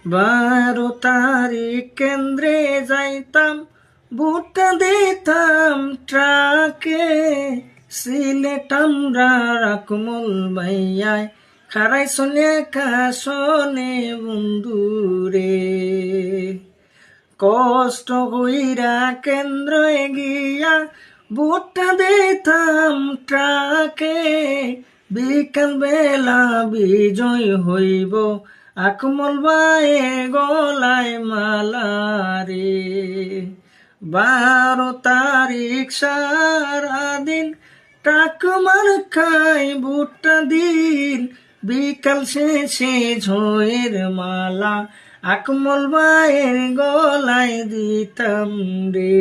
বারো তারিখ কেন্দ্রে যাইতাম, ভোটটা দিতাম ট্রাকে। সিলেট আমরা রাকমল ভাইয়ায় খারাই শোনে কাশনে বন্ধুরে। কষ্ট হইরা কেন্দ্রে গিয়া ভোটটা দিতাম ট্রাকে। বিকাল বেলা বিজয় হইব আকমল ভাইয়ের গলায় মালারে। 12 তারিখ সারাদিন টাক মার খাই ভোটটা দিন। বিকাল শেষে ঝয়ের মালা আকমল ভাইয়ের গলায় দিতাম রে।